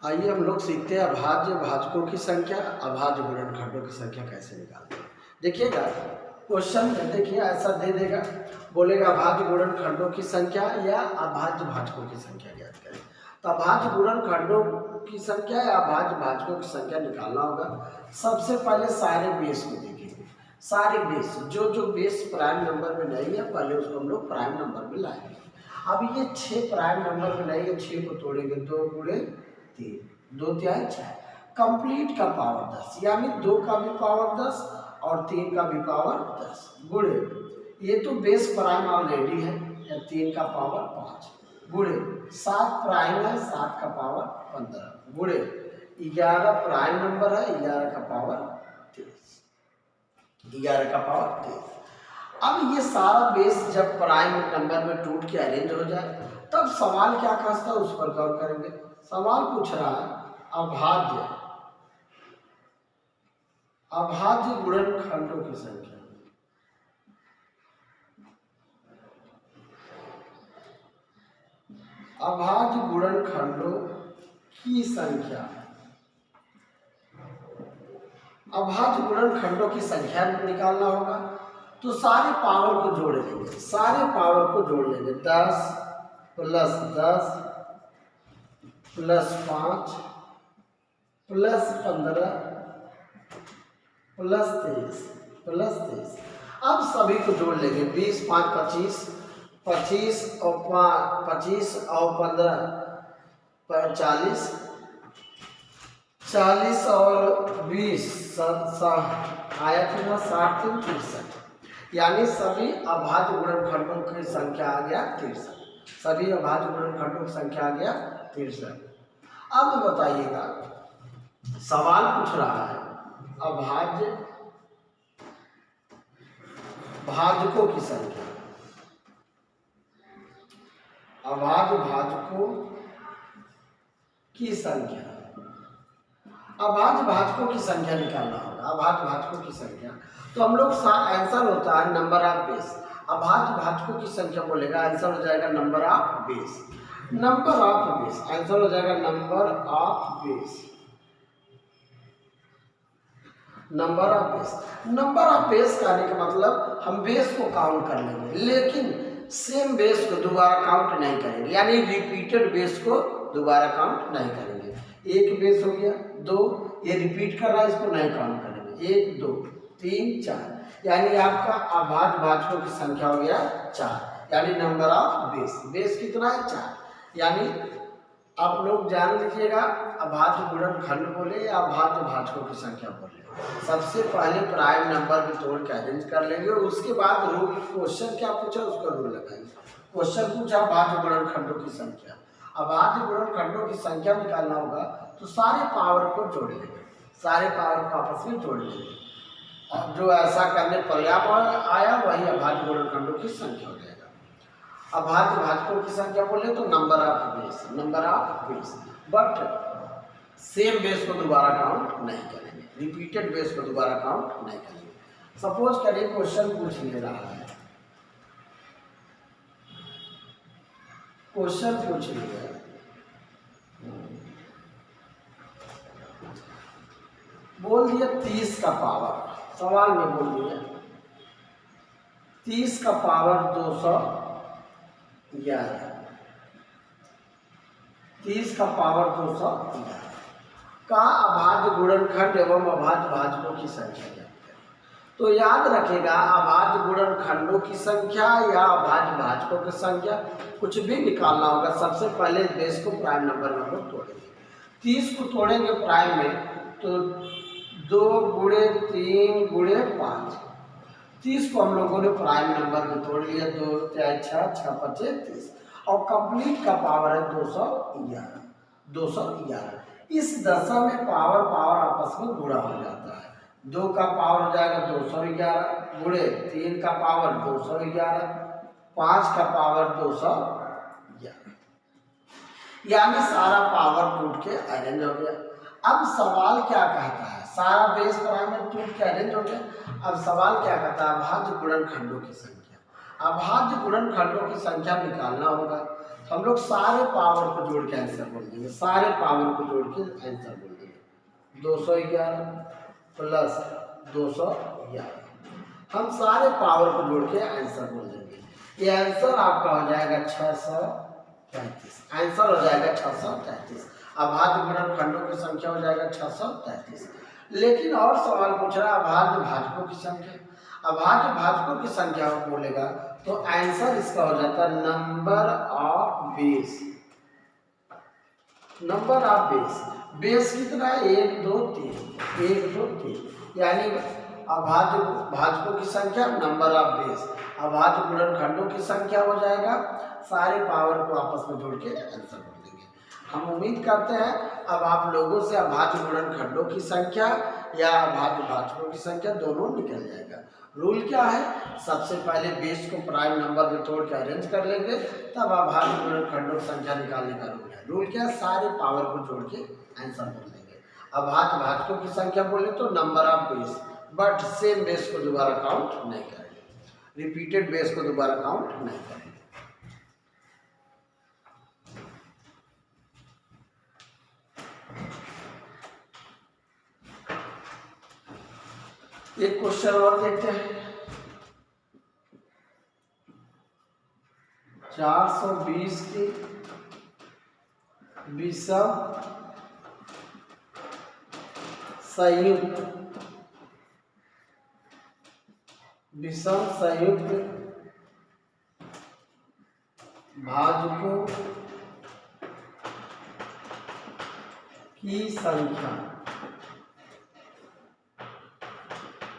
आइए हम लोग सीखते हैं अभाज्य भाजकों की संख्या, अभाज्य गुणनखंडों की संख्या कैसे निकालते हैं। देखिएगा क्वेश्चन देखिए ऐसा दे देगा, बोलेगा अभाज्य गुणनखंडों की संख्या या अभाज्य भाजकों की संख्या ज्ञात करें। तो अभाज्य गुणनखंडों की संख्या या अभाज्य भाजकों की संख्या निकालना होगा। सबसे पहले सारे बेस को देखेंगे, सारे बेस जो जो बेस प्राइम नंबर में नहीं है पहले उसको हम लोग प्राइम नंबर में लाएंगे। अब ये 6 प्राइम नंबर में नहीं है, 6 को तोड़ेंगे 2 गुणे 3, 2 तिहाई 6, कंप्लीट का पावर 10 यानी 2 का भी पावर 10 और 3 का भी पावर 10 गुणे, ये तो बेस प्राइम ऑलरेडी है, 3 का पावर 5 गुणे 7 प्राइम है, 7 का पावर 15 गुणे 11 प्राइम नंबर है, 11 का पावर 23, 11 का पावर 23। अब ये सारा बेस जब प्राइम नंबर में टूट के अरेंज हो जाए तब सवाल क्या कहता है उस पर गौर करेंगे। सवाल पूछ रहा है अभाज्य गुणनखंडों की संख्या, अभाज्य गुणनखंडों की संख्या, अभाज्य गुणनखंडों की संख्या निकालना होगा। तो सारे पावर को जोड़ लेंगे, सारे पावर को जोड़ लेंगे, 10 plus 10 plus 5 plus 15 plus 23 plus 23। अब सभी को जोड़ लेंगे, 20 5 25, 25 और 25 और 15 40, 40 और 20 आया था 60 3 63, यानी सभी अभाज्य गुणनखंडों की संख्या आ गया 63, सभी अभाज्य गुणनखंडों की संख्या आ गया 63। अब बताइएगा सवाल पूछ रहा है अभाज्य भाजकों की संख्या, अभाज्य भाजकों की संख्या, अभाज्य भाजकों की संख्या निकालना होगा। अभाज्य भाजकों की संख्या तो हम लोग आंसर होता है नंबर ऑफ बेस, अभाज्य भाजकों की संख्या बोलेगा आंसर हो जाएगा number of base, number of base answer हो जाएगा number of base, number of base. Number of base कहने का मतलब हम बेस को काउंट कर लेंगे लेकिन सेम बेस को दोबारा काउंट नहीं करेंगे, यानी रिपीटेड बेस को दोबारा काउंट नहीं करेंगे। एक बेस हो गया, 2 ये रिपीट कर रहा है, इसको नहीं काउंट करेंगे, 1 2 3 4, यानी आपका अभाज्य भाजकों की संख्या हो गया 4, यानी नंबर ऑफ बेस, बेस कितना है 4। यानी आप लोग जान लीजिएगा अभाज्य गुणनखंड बोले या अभाज्य भाजकों की संख्या बोले, सबसे पहले प्राइम नंबर में तोड़ के अरेंज कर लेंगे, उसके बाद रूल, क्वेश्चन क्या पूछा उसका रूल लगाएंगे। क्वेश्चन पूछा अभाज्य गुणनखंडों की संख्या, अभाज्य गुणनखंडों की संख्या निकालना होगा तो सारे पावर को जोड़ लेंगे, सारे पावर को आपस में जोड़ लेंगे और जो ऐसा करने पर्याप्त आया वही अभाज्य गुणनखंडों की संख्या हो जाएगा। अभाज्य भाजकों की संख्या बोले तो number of base, number of base, but same base को दोबारा काउंट नहीं करेंगे, रिपीटेड बेस को दोबारा काउंट नहीं करेंगे। सपोज करिए क्वेश्चन पूछ ले रहा है, क्वेश्चन पूछ लिया बोल दिया 30 का पावर, सवाल में बोल दिया 30 का पावर 211, 30 का पावर 211 का अभाज्य गुणनखंड एवं अभाज्य भाजकों की संख्या ज्ञात करें। तो याद रखेगा अभाज्य गुणनखंडों की संख्या या अभाज्य भाजकों की संख्या कुछ भी निकालना होगा, सबसे पहले बेस को प्राइम नंबर में हम लोग तोड़ेंगे। 30 को तोड़ेंगे प्राइम में तो 2 गुणे 3 गुणे 5, 30 को हम लोगों ने प्राइम नंबर में तोड़ लिया, 2 3 6 6 5 30 और कंप्लीट का पावर है 211, 211। इस दशा में पावर आपस में गुणा हो जाता है, 2 का पावर हो जाएगा 211 गुणे 3 का पावर 211, 5 का पावर 211, यानी सारा पावर टूट के अरेंज हो गया। अब सवाल क्या कहता है, सारा बेस प्राइम में टूट के अरेंज हो गया। अब सवाल क्या कहता है अभाज्य गुणनखंडों की संख्या, अभाज्य गुणनखंडों की संख्या निकालना होगा। हम लोग सारे पावर को जोड़ के आंसर बोल देंगे, सारे पावर को जोड़ के आंसर बोल देंगे। 211 प्लस 211, हम सारे पावर को जोड़ के आंसर बोल देंगे। ये आंसर आपका हो जाएगा 633, आंसर हो जाएगा 633। अभाज्य गुणनखंडों की संख्या हो जाएगा 633। लेकिन और सवाल पूछ रहा है अभाज्य भाजकों की संख्या। अभाज्य भाजकों की संख्या बोलेगा तो आंसर इसका हो जाता है number of base. Number of base, base कितना है? 1 2 3, 1 2 3, यानी अभाज्य भाजकों की संख्या नंबर ऑफ बेस, अभाज्य गुणनखंडों की संख्या हो जाएगा। सारे पावर को आपस में जोड़ के आंसर बोल देंगे। हम उम्मीद करते हैं अब आप लोगों से अभाज्य गुणनखंडों की संख्या या अभाज्य भाजकों की संख्या दोनों निकल जाएगा। रूल क्या है? सबसे पहले बेस को प्राइम नंबर में तोड़ के अरेंज कर लेंगे, तब अभाज्य गुणनखंडों की संख्या निकालने का रूल है। रूल क्या है? सारे पावर को जोड़ के आंसर बोल देंगे। अभाज्य भाजकों की संख्या बोले तो number of base, but same base को दोबारा काउंट नहीं करेंगे, रिपीटेड बेस को दोबारा काउंट नहीं करेंगे। एक क्वेश्चन और देखते हैं। 420 की विषम संयुक्त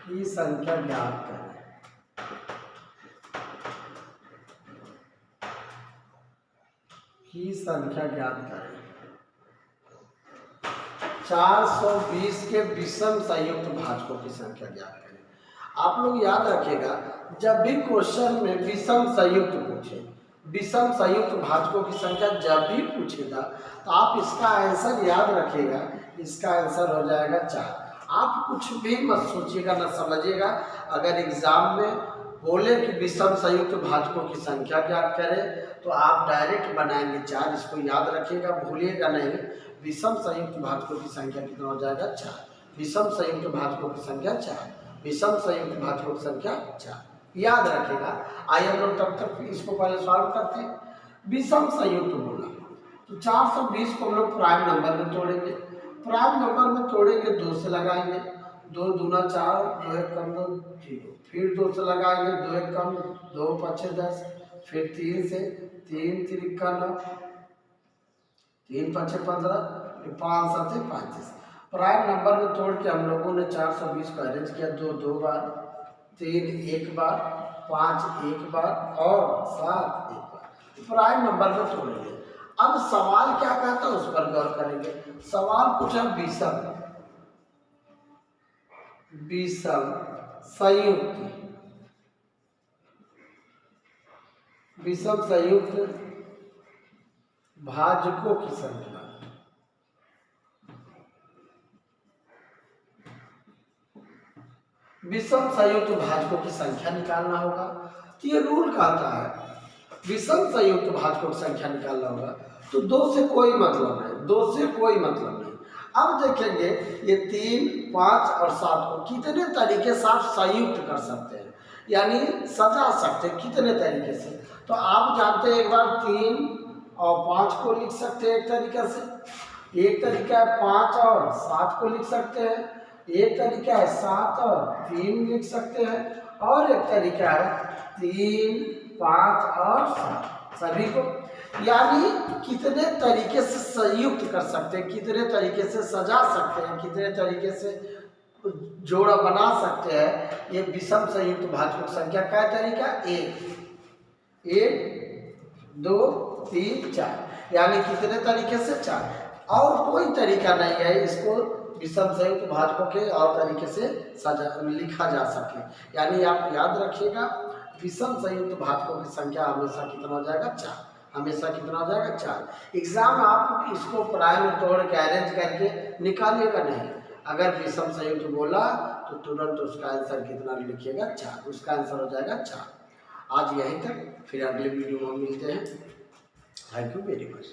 भाजकों की संख्या ज्ञात करें। की संख्या ज्ञात करें। 420 के विषम संयुक्त भाजकों की संख्या ज्ञात करें। आप लोग याद रखिएगा, जब भी क्वेश्चन में विषम संयुक्त पूछे, विषम संयुक्त भाजकों की संख्या जब भी पूछेगा तो आप इसका आंसर याद रखिएगा। इसका आंसर हो जाएगा 4। आप कुछ भी मत सोचिएगा, न समझिएगा। अगर एग्जाम में बोले कि विषम संयुक्त भाजकों की संख्या ज्ञात करें तो आप डायरेक्ट बनाएंगे 4। इसको याद रखिएगा, भूलिएगा नहीं। विषम संयुक्त भाजकों की संख्या कितना हो जाएगा? 4। विषम संयुक्त भाजकों की संख्या 4, विषम संयुक्त भाजकों की संख्या 4, याद रखिएगा। आइए हम लोग तब तक इसको पहले सॉल्व करते हैं। विषम संयुक्त बोला तो 420 को हम लोग प्राइम नंबर में तोड़ेंगे। प्राइम नंबर में तोड़ेंगे 2 से लगाएंगे, 2 दूना 4, 2 1 कम 2 0, फिर 2 से लगाएंगे, 2 1 कम 2 5 10, फिर 3 से, 3 3 9, 3 5 15, फिर 5 7 35। प्राइम नंबर में तोड़ के हम लोगों ने 420 को अरेंज किया। 2 2 बार, 3 1 बार, 5 1 बार और 7 1 बार। प्राइम नंबर में तोड़ेंगे। अब सवाल क्या कहता है उस पर गौर करेंगे। सवाल पूछा विषम संयुक्त भाजकों की संख्या। विषम संयुक्त भाजकों की संख्या निकालना होगा। तो ये रूल कहता है विषम संयुक्त भाजकों की संख्या निकालना होगा तो 2 से कोई मतलब नहीं, 2 से कोई मतलब नहीं। अब देखेंगे ये 3 5 और 7 को कितने तरीके से आप संयुक्त कर सकते हैं, यानी सजा सकते हैं कितने तरीके से। तो आप जानते हैं एक बार 3 और 5 को लिख सकते हैं एक तरीके से, एक तरीका है 5 और 7 को लिख सकते हैं, एक तरीका है 7 और 3 लिख सकते हैं, और एक तरीका है 3 5 और 7 सभी को। यानी कितने तरीके से संयुक्त कर सकते हैं, कितने तरीके से सजा सकते हैं, कितने तरीके से जोड़ा बना सकते हैं। ये विषम संयुक्त भाजकों की संख्या का तरीका 1 2 3 4, यानी कितने तरीके से 4, और कोई तरीका नहीं है इसको विषम संयुक्त भाजकों के और तरीके से सजा लिखा जा सके। यानी आप याद रखिएगा विषम संयुक्त भाजकों की संख्या हमेशा कितना हो जाएगा? 4। हमेशा कितना हो जाएगा? 4। एग्जाम आप इसको प्राइम में तोड़ के अरेंज करके निकालिएगा नहीं। अगर विषम संयुक्त बोला तो तुरंत उसका आंसर कितना लिखिएगा? 4। उसका आंसर हो जाएगा 4। आज यहीं तक, फिर अगले वीडियो में मिलते हैं। Thank you very much.